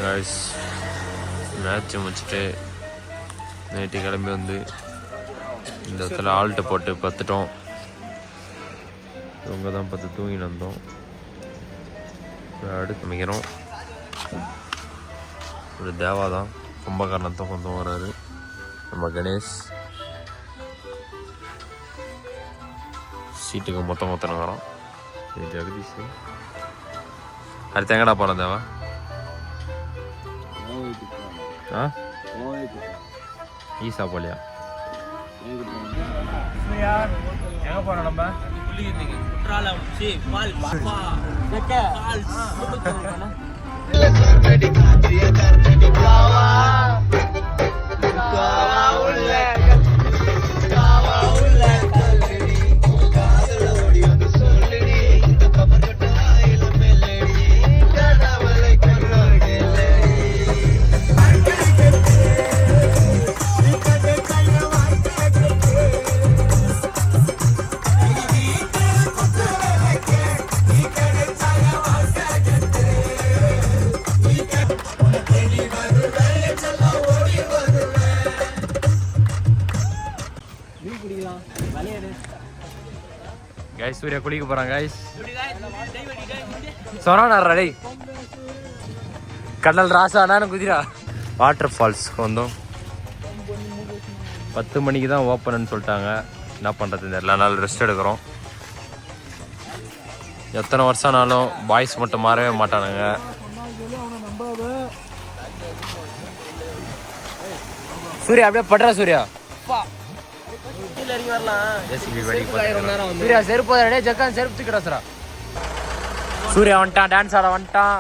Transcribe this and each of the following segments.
Guys match முடிச்சுட்டு night கிளம்பி வந்து இந்த இடத்துல ஆல்ட்டு போட்டு பத்துட்டோம். இவங்க தான் பார்த்து தூங்கின்னு வந்தோம். அடுத்து அமைக்கிறோம். ஒரு தேவா தான் கும்பகர்ணத்தை கொஞ்சம் வர்றாரு. நம்ம கணேஷ் சீட்டுக்கு மொத்தம் வரோம். இது ஜெகதீஷ். அடுத்து எங்கடா போகிறோம் தேவா? ஈசா போலியா? எங்க போறோம் நம்ம? गाइस सूर्या कुளிக்க போறாங்க गाइस. சொரானாரா டேய். கடல் ராசா நானு குதிரா. வாட்டர் ஃபால்ஸ்க்கு வந்தோம். 10 மணிக்கு தான் ஓப்பன்னு சொல்லிட்டாங்க. என்ன பண்ணுறது தெரியல. நாள் ரெஸ்ட் எடுக்கிறோம். எத்தனை வருஷம் ஆனாலும் பாய்ஸ் மட்டும் மாறவே மாட்டானுங்க. சூர்யா அப்படியே படுறா சூர்யா. சூர்யா செருப்பு ஜக்கான் செருப்பு தூக்கிடா. சூர்யா வந்துட்டான், டான்ஸ் ஆட வந்துட்டான்.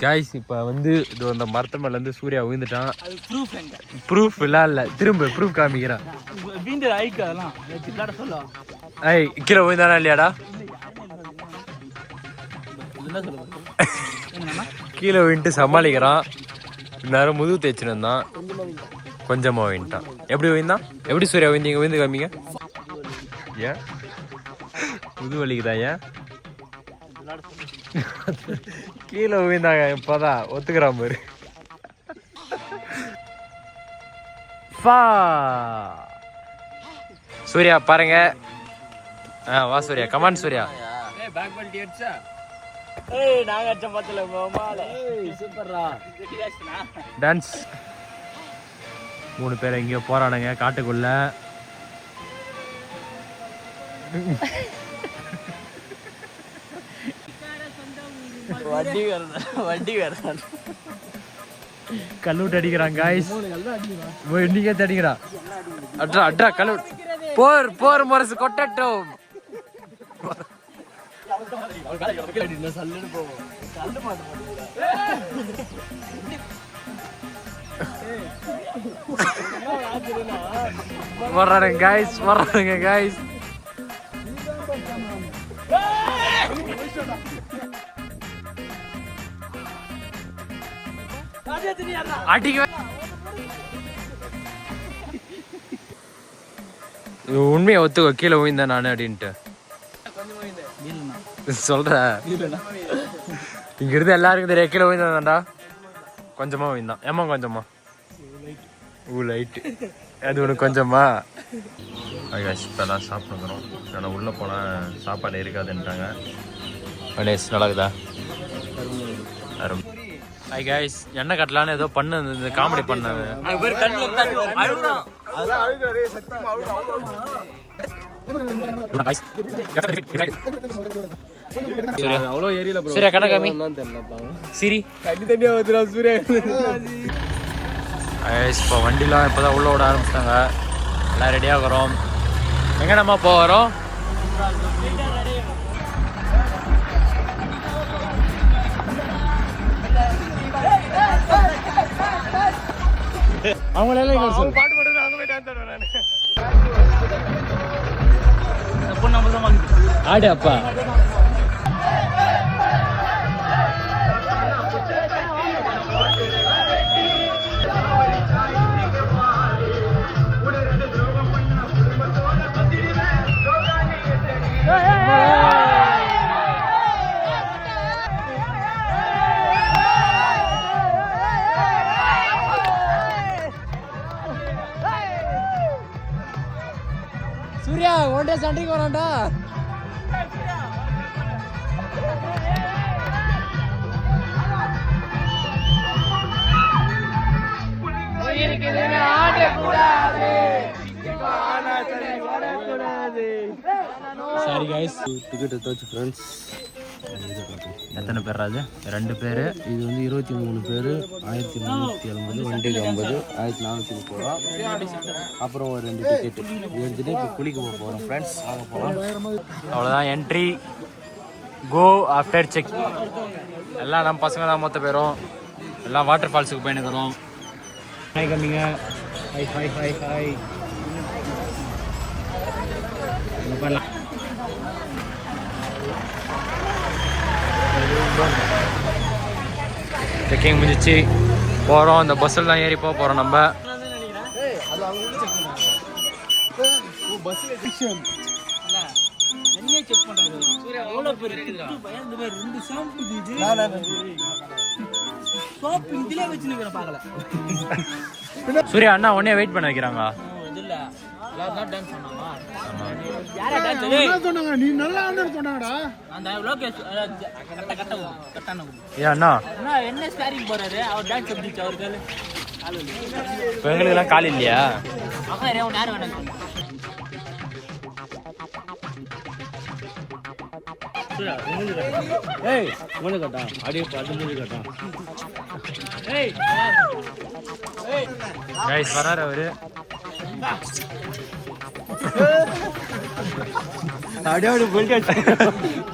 गाइस இப்போ வந்து இது அந்த மரத்து மேல இருந்து சூர்யா விழுந்துட்டான். ப்ரூஃப் இல்ல திரும்ப ப்ரூஃப் காமிக்கிறான். ஏய் கீழே விழுந்தானா இல்லையாடா? கீழே விழுந்துட்டு சமாளிக்கிறான். நேரம் முதுகு தேய்ச்சின்னு இருந்தான். கொஞ்சமா விழுந்துட்டான். எப்படி விழுந்தான்? எப்படி சூர்யா விழுந்தீங்க? விழுந்து காமிங்க. ஏன் முது வலிக்குதா? ஏன் கீழே விழுந்தாங்க. இப்பதான் ஒத்துக்கிறான் பாரு. சூர்யா பாருங்க. வா சூர்யா, கமான் சூர்யா. டான்ஸ். 3 பேர் எங்கேயோ போறானுங்க காட்டுக்குள்ள. கல்லூட்டு அடிக்கிறான் गाइस. இன்னைக்கே அடிக்கிறான். அட்ரா அட்ரா கல்லூ. போர் போர் மரசு கொட்டட்டும். வர்றானுங்க गाइस, வர்றானுங்க गाइस. உண்மையை ஒத்துக்கோ. கீழே விழுந்தேன் நானு அப்படின்ட்டு சொல்ற. இங்க இருந்து எல்லாருக்கும் தெரியும் கீழே விழுந்தான்டா. கொஞ்சமா விழுந்தான். ஏமா கொஞ்சமா? லைட்டு அது உனக்கு கொஞ்சமா? இப்பெல்லாம் சாப்பிட்டுக்கிறோம். ஏன்னா உள்ள போனா சாப்பாடு இருக்காதுன்ட்டாங்க. கணேஷ் நடக்குதா? Hi guys. எண்ணெய் கட்டலான்னு ஏதோ பண்ணு இந்த காமெடி பண்ணாது. சூர்யா கணக்காமி சிரி தண்ணி ஊத்துறா சூர்யா. இப்போ வண்டிலாம் இப்போதான் உள்ள விட ஆரம்பிச்சிட்டாங்க. எல்லாம் ரெடியாக இருக்கிறோம். எங்க நம்ம போகிறோம்? அவங்களெல்லாம் பாட்டு போடுறது அவங்க போய் டான்ஸ் ஆடுவேன். ஆடு அப்பா. சூர்யா ஒன்டே சண்டைக்கு வரான்டா. சாரி கைஸ், டிக்கெட் எடுத்தாச்சு ஃப்ரெண்ட்ஸ். எத்தனை பேர் அது? 2 பேர். இது வந்து 23 பேர், 1380, வண்டிக்கு 50, 1430 ரூபா. அப்புறம் ஒரு 2 டிக்கெட் எடுத்துட்டு இப்போ குளிக்க போகிறோம் ஃப்ரெண்ட்ஸ். ஆக போகிறோம். அவ்வளோதான் என்ட்ரி. கோ ஆஃப்டர் செக். எல்லாம் நம்ம பசங்க தான் மொத்த பேரும். எல்லாம் வாட்டர் ஃபால்ஸுக்கு போயின்னுக்கிறோம். ஹாய் கம்மிங்க. Hi hi hi hi. பண்ணலாம். செக்கிங் முடிஞ்சிச்சு, போகிறோம். இந்த பஸ்ஸில் தான் ஏறி போகிறோம் நம்ம. சூர்யா அண்ணா உடனே வெயிட் பண்ண வைக்கிறாங்க. நீ நல்லா சொன்னாங்கடா. எங்களுக்கெல்லாம் கால் இல்லையா? வராரு அவரு.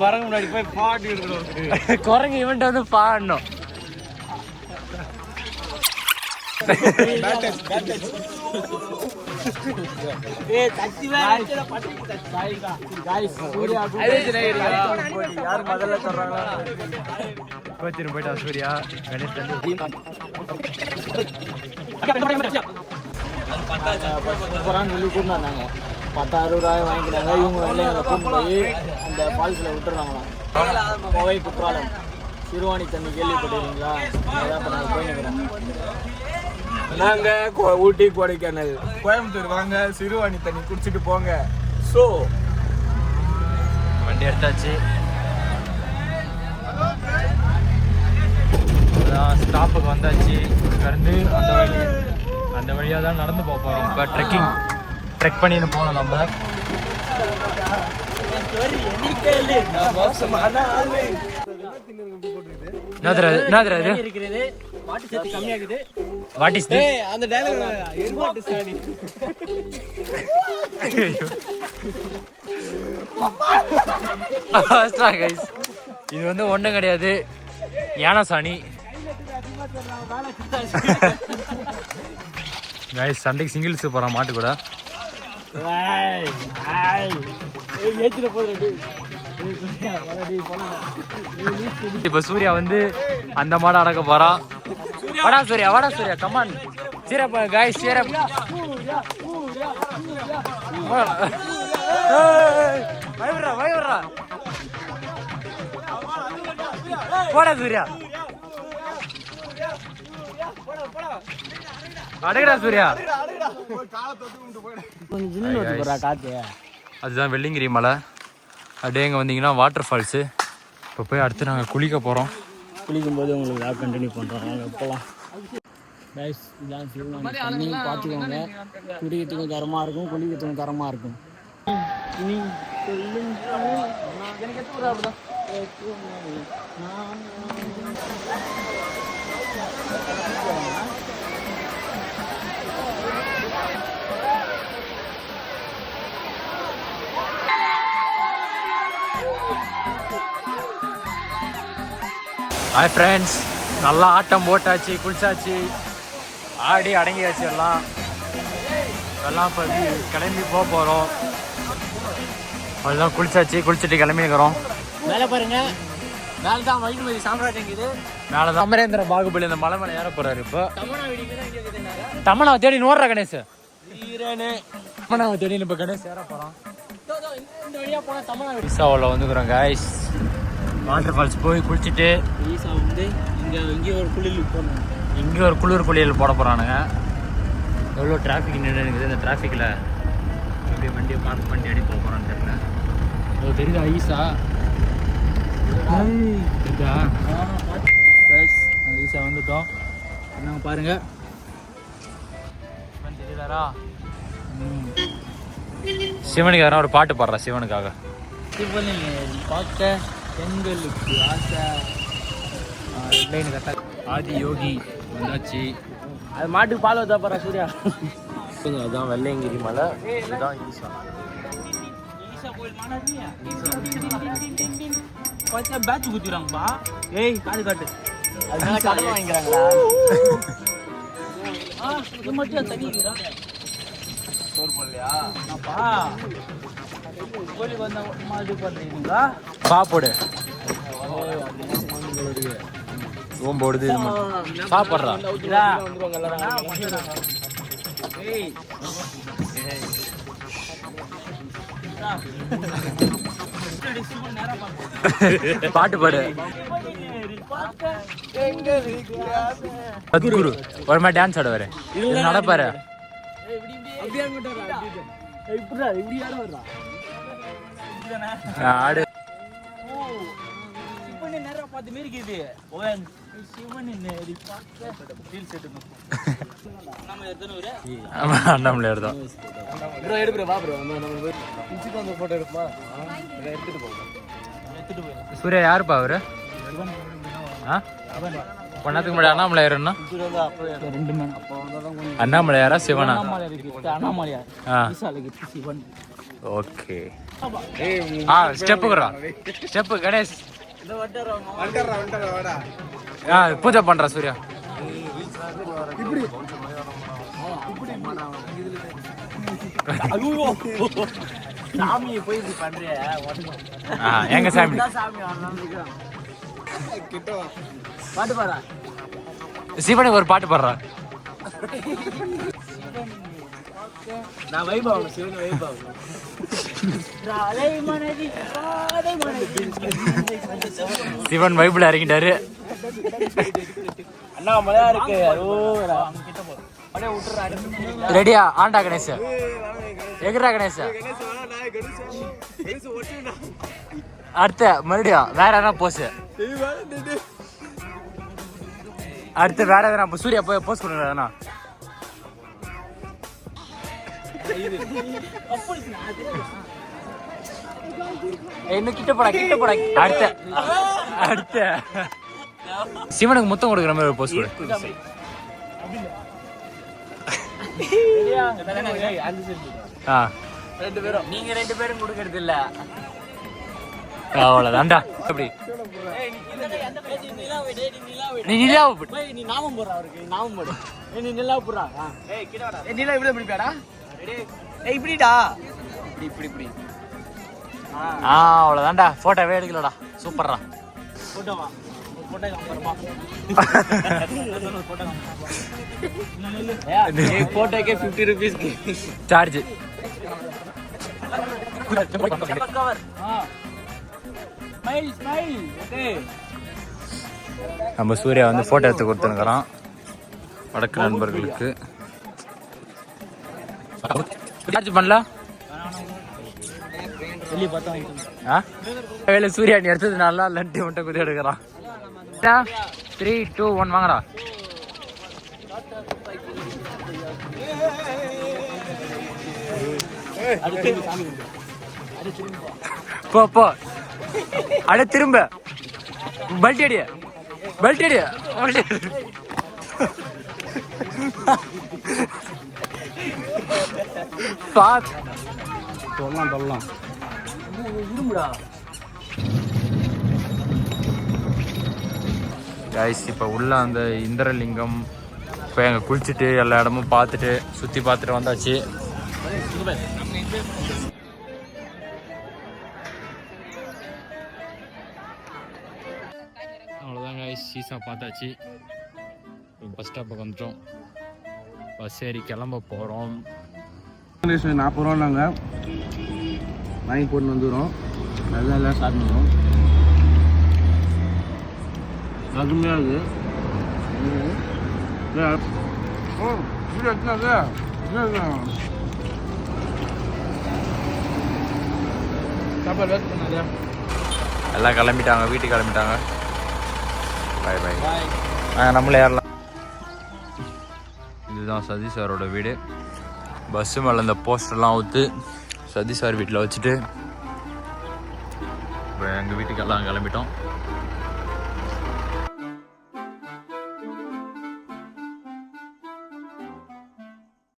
குரங்கு முன்னாடி போய் பாட்டு குரங்கு இவன்ட்டு வந்து பாடணும். யாரு முதல்ல சொல்றாங்களா? கோச்சிட்டு போயிட்டா சூர்யா. கணேஷ் சொல்லி கூட்டினாங்க. 10,000 ரூபாய் வாங்கிக்கிறாங்க. இவங்க வேலையை கூட்டு போய் அந்த ஃபால்ஸில் விட்டுறாங்களாம். கோவை குற்றாலம் சிறுவாணி தண்ணி கேள்விப்பட்டிருக்கீங்களா? அதான் இப்போ நாங்கள் போயின்னுக்கிறோம். நாங்கள் ஊட்டி, கொடைக்கானல், கோயம்புத்தூர் வாங்க, சிறுவாணி தண்ணி குடிச்சிட்டு போங்க. ஸோ வண்டி எடுத்தாச்சு. ஸ்டாப்புக்கு வந்தாச்சு. இருந்து அந்த வழியாக தான் நடந்து போக போகிறோம். இப்போ ட்ரெக் பண்ணிட்டு போனோம் நம்ம. What is this? அந்த டயலாக் இது வந்து ஒன்றும் கிடையாது, யானை சாணி. கைஸ் சண்டைக்கு சிங்கிள்ஸ் போகிறான் மாட்டு கூட. இப்ப சூர்யா வந்து அந்த மாடை அடக்க போறான். வாடா சூர்யா கமான். சீரப்பா guys cheer up. பயவர்றா போடா சூர்யா. அடங்கடா சூர்யா. அதுதான் வெள்ளிங்கிரி மலை. அப்படியே இங்கே வந்தீங்கன்னா வாட்டர் ஃபால்ஸு. இப்போ போய் அடுத்து நாங்கள் குளிக்க போகிறோம். குளிக்கும்போது உங்களுக்கு வேலை கண்டினியூ பண்ணுறோம். நாங்கள் இப்போலாம் கைஸ் இதான் சிறுவாணி தண்ணி பார்த்துக்கோங்க. குடிக்கிறதுக்கும் தரமாக இருக்கும், குளிக்கிறதுக்கும் தரமாக இருக்கும். ஹாய் ஃப்ரெண்ட்ஸ், நல்லா ஆட்டம் போட்டாச்சு, குளிச்சாச்சு, ஆடி அடங்கியாச்சு. எல்லாம் இப்போ கிளம்பி போக போகிறோம். அதெல்லாம் குளிச்சுட்டு கிளம்பிக்கிறோம். மேலே பாருங்க, மேலே தான் வைகுமதி சாம்ராஜ்யம் இது. மேலே தான் அமரேந்திர பாகுபலி அந்த மலை மேலே ஏற போகிறாரு. இப்போ தமனாவை தேடி ஓடுறா கணேஷ். தமனாவை தேடி இப்போ கணேஷ் ஏற போகிறான். விசாவில் வந்துக்கிறோம் கைஸ். வாட்டர் ஃபால்ஸ் போய் குளிச்சுட்டு வந்து இங்கே ஒரு குளியல் போடணும். இங்கே ஒரு குளிர் குளியல் போட போகிறானுங்க. எவ்வளோ டிராஃபிக் நின்று இருக்குது. இந்த டிராஃபிக்கில் அப்படியே வண்டியை பார்க் பண்ணிட்டு எப்படி போக போகிறோன்னு தெரியல. அது தெரியுதா ஈஸா? தெரியுதா? ஈஸா வந்துட்டோம். என்னங்க பாருங்க, தெரியுதாரா? சிவனுக்கு யாரும் ஒரு பாட்டு பாடுறா. சிவனுக்காக சிவனை பார்க்க எங்களுக்கு ஆசை. ஆதி யோகி வந்தாச்சு. அது மாட்டுக்கு பால் வச்சா பாரு சூர்யா. அதுதான் வெள்ளையங்கிரி மலை, இதுதான் ஈசா. பேட்ச் குத்திடுறாங்கப்பா. ஏய் காடு காட்டு. அதனால கடன் வாங்கிக்கிறாங்களா? இது மட்டும் தனிக்கிறா சோறு போடலையா? அப்பா கோழிக்கு வந்தா மாதிரி பண்ணுறீங்களா? சாப்பாடு ஓம்போடுது சாப்பிட்றா. பாட்டு பாடு. சத்குரு ஒரு மாதிரி டான்ஸ் ஆடுவாரு, நடப்பாரு. ஆடு பார்த்து மாரி இருக்குது. அண்ணாமலை தான். சூர்யா யாருப்பா அவரு? பண்ணதுக்கு முன்னாடி அண்ணாமலை யாருன்னா? அண்ணாமலை யாரா சிவனா? ஓகே. ஸ்டெப்புக்குறா ஸ்டெப்பு கணேஷ் பூஜை பண்றா சூர்யா. சாமி போய் பண்றிய எங்க சாமி பாட்டு பாடுறா. சிவனுக்கு ஒரு பாட்டு பாடுறா. நான் வைபாவணும், சிவன் வைபாவணும். சிவன் வைபிள் இறங்கிட்டாரு. அண்ணாமலையா இருக்கு. ரெடியா? ஆண்டா கணேஷ் எங்கடா கணேஷ்? அடுத்த மறுபடியும் வேற எதனா போஸ். அடுத்து வேற எதனா சூர்யா போய் போஸ் கொடுக்குறா. இன்னும் கிட்ட போடா கிட்ட போடா. அடுத்த அடுத்த சிவனுக்கு முத்தம் கொடுக்குற மாதிரி ஒரு போஸ் கொடு. நீங்க ரெண்டு பேரும் கொடுக்கறது இல்ல. அவ்வளவுதான்டா. எப்படி நீ நிலாவை நீ நாமம் போடுற அவருக்கு, நாமம் போடு. நீ நிலாவை போடுறா. நிலா இப்படி பிடிப்பாடா. இப்படிடா, இப்படி இப்படி இப்படி. அவ்வளவுதான்டா. போட்டோவே எடுக்கலடா. சூப்பர்ரா. போட்டோவா? போட்டோ காமிப்பறமா? போட்டோக்கே 50 rupees charge. Smile smile. Okay. நம்ம சூர்யா வந்து போட்டோ எடுத்து கொடுத்துருக்குறான் வடக்கு நண்பர்களுக்கு. சார்ஜ் பண்ணல வேலை. சூர்யா நீ எடுத்தது நல்லா லண்டி மட்டும் குதி எடுக்கிறான். 3, 2, 1 வாங்கடா. போ போ. அட திரும்ப பல்ட் அடிய பல்ட் அடிய. சொல்லலாம் சொல்லலாம். கைஸ் இப்போ உள்ள அந்த இந்திரலிங்கம் இப்போ எங்கள் குளிச்சுட்டு எல்லா இடமும் பார்த்துட்டு சுற்றி பார்த்துட்டு வந்தாச்சு. அவ்வளோதான் கைஸ், ஈஸா பார்த்தாச்சு. பஸ் ஸ்டாப்புக்கு வந்துட்டோம். பஸ் ஏறி கிளம்ப போகிறோம். 40 ரூபா நாங்கள் வாங்கி போட்டு வந்துடுறோம். அதுதான் எல்லாம் சாப்பிடுவோம். அதுமையாக இருக்குது. சாப்பாடு வேஸ்ட் பண்ணாதே. எல்லாம் கிளம்பிட்டாங்க, வீட்டுக்கு கிளம்பிட்டாங்க. Bye bye. பாய். நம்மளே ஏறலாம். இதுதான் சதீஷ் சாரோட வீடு. பஸ்ஸு மேலே இந்த போஸ்டர்லாம் ஊற்று சதீஷ் சார் வீட்டில் வச்சுட்டு இப்போ எங்கள் வீட்டுக்கு எல்லாம் கிளம்பிட்டோம்.